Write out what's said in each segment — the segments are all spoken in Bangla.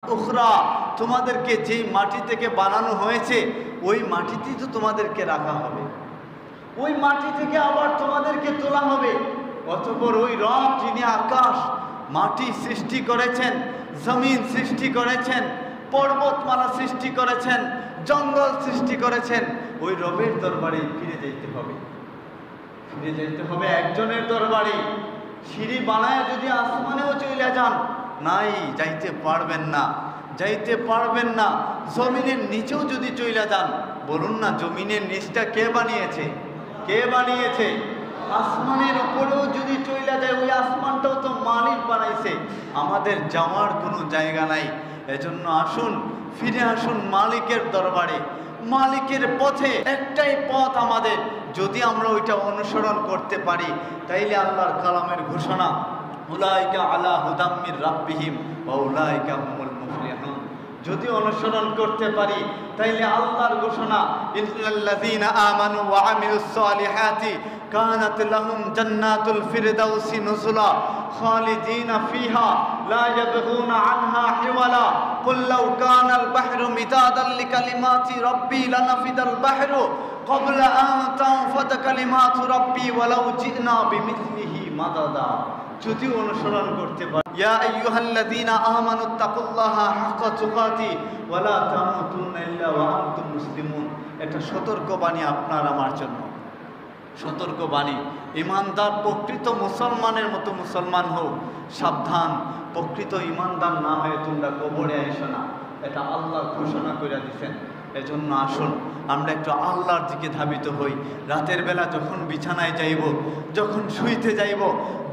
উখরা, তোমাদেরকে যেই মাটি থেকে বানানো হয়েছে ওই মাটিতেই তো তোমাদেরকে রাখা হবে, ওই মাটি থেকে আবার তোমাদেরকে তোলা হবে। অতঃপর ওই রব যিনি আকাশ মাটি সৃষ্টি করেছেন, জমিন সৃষ্টি করেছেন, পর্বতমালা সৃষ্টি করেছেন, জঙ্গল সৃষ্টি করেছেন, ওই রবের দরবারে ফিরে যেতে হবে। ফিরে যেতে হবে একজনের দরবারে। সিঁড়ি বানায় যদি আসমানেও চলে যান, নাই, যাইতে পারবেন না, যাইতে পারবেন না। জমিনের নিচেও যদি চলে যান, বলুন না জমিনের নিচটা কে বানিয়েছে? কে বানিয়েছে? আসমানের উপরেও যদি চলে যায়, ওই আসমানটাও তো মালিক বানাইছে। আমাদের যাওয়ার কোনো জায়গা নাই। এজন্য আসুন, ফিরে আসুন মালিকের দরবারে, মালিকের পথে। একটাই পথ আমাদের, যদি আমরা ওইটা অনুসরণ করতে পারি তাইলে আল্লাহর কালামের ঘোষণা, উলাইকা আলা হুদাম মির রাব্বিহিম ওয়া উলাইকা হুমুল মুফলিহুন, যদি অনুসরণ করতে পারি তাইলে আল্লাহর ঘোষণা, ইল্লাল্লাযীনা আমানু ওয়া আমিলুস সালিহাতি কানাত লাহুম জান্নাতুল ফিরদাউসি নুজুলা খালিদিনা ফিহা লা ইয়াবগুনা আনহা হিওয়ালা কুল লাউ কানাল বাহরু মিদাদান লিকালিমাতি রাব্বি লানাফিদাল বাহরু ক্বাবলা আন তানফাদা কালিমাতু রাব্বি ওয়ালাউ জিনা বিমিসলিহি মাদাদা। যদি অনুসরণ করতে পারি, ইয়া আইয়ুহাল্লাযীনা আমানুত্তাকুল্লাহা হাক্কা তুকাতি ওয়া লা তামুতুন্না ইল্লা ওয়া আনতুম মুসলিমুন। এটা সতর্কবাণী আপনার আমার জন্য, সতর্কবাণী। ইমানদার প্রকৃত মুসলমানের মতো মুসলমান হোক, সাবধান, প্রকৃত ইমানদার না হয়ে তোমরা কবরে আইসো না, এটা আল্লাহ ঘোষণা করে দিয়েছেন। এজন্য আসুন আমরা একটু আল্লাহর দিকে ধাবিত হই। রাতের বেলা যখন বিছানায় যাইব, যখন শুইতে যাইব,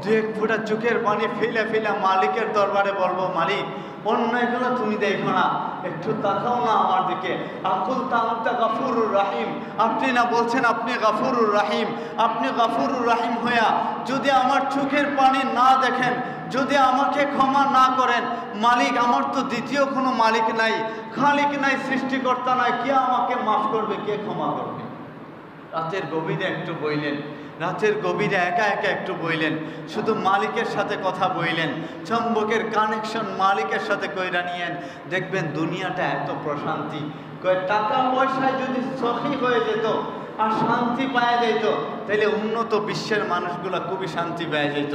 দু এক ফোঁটা চোখের পানি ফেলে ফেলে মালিকের দরবারে বলবো, মালিক অন্যায়গুলো তুমি দেখো না, একটু তাকাও না আমার দিকে। আকুল তামতা গাফুরুর রাহিম, আপনি না বলছেন আপনি গাফুরুর রাহিম, আপনি গাফুরুর রাহিম হইয়া যদি আমার চোখের পানি না দেখেন, যদি আমাকে ক্ষমা না করেন, মালিক আমার তো দ্বিতীয় কোনো মালিক নাই, খালিক নাই, সৃষ্টিকর্তা নাই, কে আমাকে মাফ করবে, কে ক্ষমা করবে? রাতের গভীরে একটু বইলেন, রাতের গভীরে একা একা একটু বইলেন, শুধু মালিকের সাথে কথা বইলেন, চম্বকের কানেকশন মালিকের সাথে কইরা নিয়েন, দেখবেন দুনিয়াটা এত প্রশান্তি। টাকা পয়সায় যদি সখী হয়ে যেত আর শান্তি পাওয়া যেত, তাহলে উন্নত বিশ্বের মানুষগুলা খুবই শান্তি পেয়ে যেত।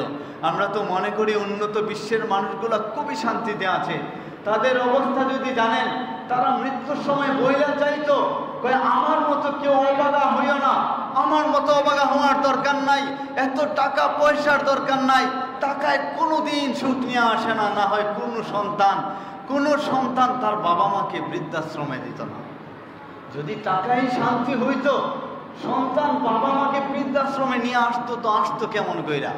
আমরা তো মনে করি উন্নত বিশ্বের মানুষগুলা খুবই শান্তিতে আছে। তাদের অবস্থা যদি জানেন, তারা মৃত্যুর সময় বইলা চাইতো, আমার মতো কেউ অবাগা হইও না, আমার মতো অবাগা হওয়ার দরকার নাই, এত টাকা পয়সার দরকার নাই, টাকায় কোনোদিন সুখ নিয়ে আসে না। না হয় কোনো সন্তান তার বাবা মাকে বৃদ্ধাশ্রমে দিত না। যদি টাকায় শান্তি হইতো, সন্তান বাবা মাকে বৃদ্ধাশ্রমে নিয়ে আসতো, তো আসতো কেমন কইরা?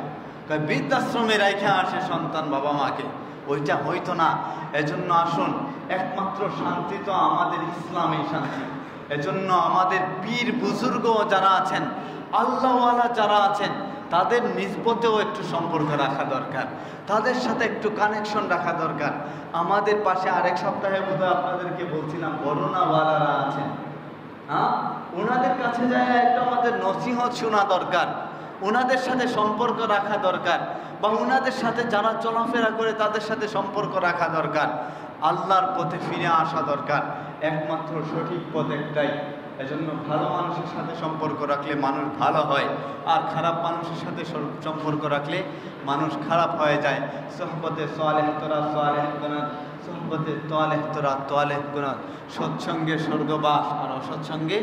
বৃদ্ধাশ্রমে রাইখা আসে সন্তান বাবা মাকে, ওইটা হইতো না। এজন্য আসুন, একমাত্র শান্তি তো আমাদের ইসলামী শান্তি। এজন্য আমাদের পীর বুজুর্গ যারা আছেন, আল্লাহওয়ালা যারা আছেন, তাদের নিসবতেও একটু সম্পর্ক রাখা দরকার, তাদের সাথে একটু কানেকশন রাখা দরকার। আমাদের পাশে আরেক সপ্তাহে বোধহয় আপনাদেরকে বলছিলাম করোনাওয়ালারা আছেন, হ্যাঁ, ওনাদের কাছে যায় একটু আমাদের নসিহত শোনা দরকার, ওনাদের সাথে সম্পর্ক রাখা দরকার, বা ওনাদের সাথে যারা চলাফেরা করে তাদের সাথে সম্পর্ক রাখা দরকার। আল্লাহর পথে ফিরে আসা দরকার। একমাত্র সঠিক পথ একটাই। এজন্য ভালো মানুষের সাথে সম্পর্ক রাখলে মানুষ ভালো হয়, আর খারাপ মানুষের সাথে সম্পর্ক রাখলে মানুষ খারাপ হয়ে যায়। সোহবতে সালেহ তোরা সালেহ গুনাত, সোহবতে তালেহ তোরা তালেহ গুনাত। সৎসঙ্গে স্বর্গবাস আর অসৎসঙ্গে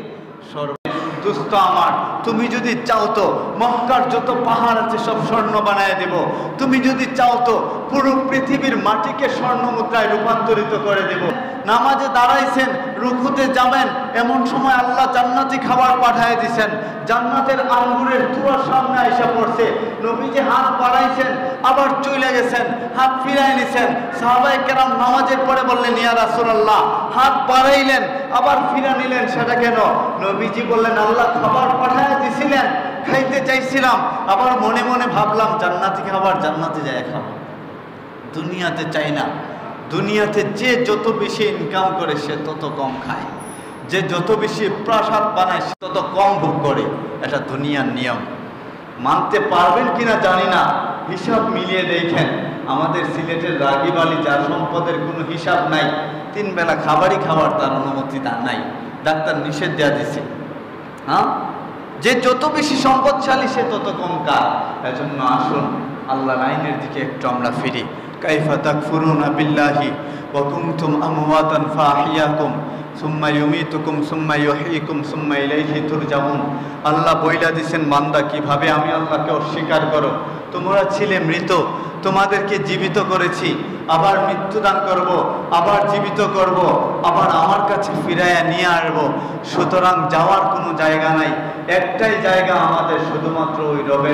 স্বর্গ। দুস্থ আমার, তুমি যদি চাও তো মক্কার যত পাহাড় আছে সব স্বর্ণ বানায় দেব। তুমি যদি চাও তো পুরো পৃথিবীর মাটিকে স্বর্ণ মুদ্রায় রূপান্তরিত করে দেব। নামাজে দাঁড়াইছেন, রুকুতে যাবেন, এমন সময় আল্লাহ জান্নাতি খাবার পাঠায় দিয়েছেন, জান্নাতের আঙ্গুরের তুয়ার সামনে এসে পড়ছে। নবীজি হাত বাড়াইছেন, আবার চলে গেছেন, হাত ফিরাই নিছেন। সাহাবায়ে কেরাম নামাজের পরে বললেন, ইয়া রাসূলুল্লাহ, হাত বাড়াইলেন আবার ফিরা নিলেন, সেটা কেন? নবীজি বললেন, আল্লাহ খাবার পাঠায় দিছিলেন, খাইতে চাইছিলাম, আবার মনে মনে ভাবলাম জান্নাতি খাবার জান্নাতে যায় খাবো, দুনিয়াতে চাই না। দুনিয়াতে যে যত বেশি ইনকাম করে সে তত কম খায়, যে যত বেশি প্রাসাদ বানায় সে তত কম ভোগ করে। এটা দুনিয়ার নিয়ম। মানতে পারবেন কিনা জানি না, হিসাব মিলিয়ে দেখেন। আমাদের সিলেটের রাগিব আলী, যার সম্পদের কোনো হিসাব নাই, 3 বেলা খাবারই খাওয়ার তার অনুমতি তা নাই, ডাক্তার নিষেধ দেওয়া দিছে। হ্যাঁ, যে যত বেশি সম্পদশালী সে তত কম কার। এজন্য আসুন আল্লাহর আইনের দিকে একটু আমরা ফিরি। কাইফা তাকফুরুনা বিল্লাহি ওয়া কুনতুম আমওয়াতান ফাহিয়াকুম সুম্মা ইউমিতুকুম সুম্মা ইউহয়িকুম সুম্মা ইলাইহি তুরজাউন। আল্লাহ বইলা দিছেন, বান্দা কিভাবে আমি আল্লাহকে অস্বীকার করো। তোমরা ছিলে মৃত, তোমাদেরকে জীবিত করেছি, আবার মৃত্যুদান করব, আবার জীবিত করব, আবার আমার কাছে ফিরাইয়া নিয়ে আসব। সুতরাং যাওয়ার কোনো জায়গা নাই, একটাই জায়গা আমাদের, শুধুমাত্র ওই রবের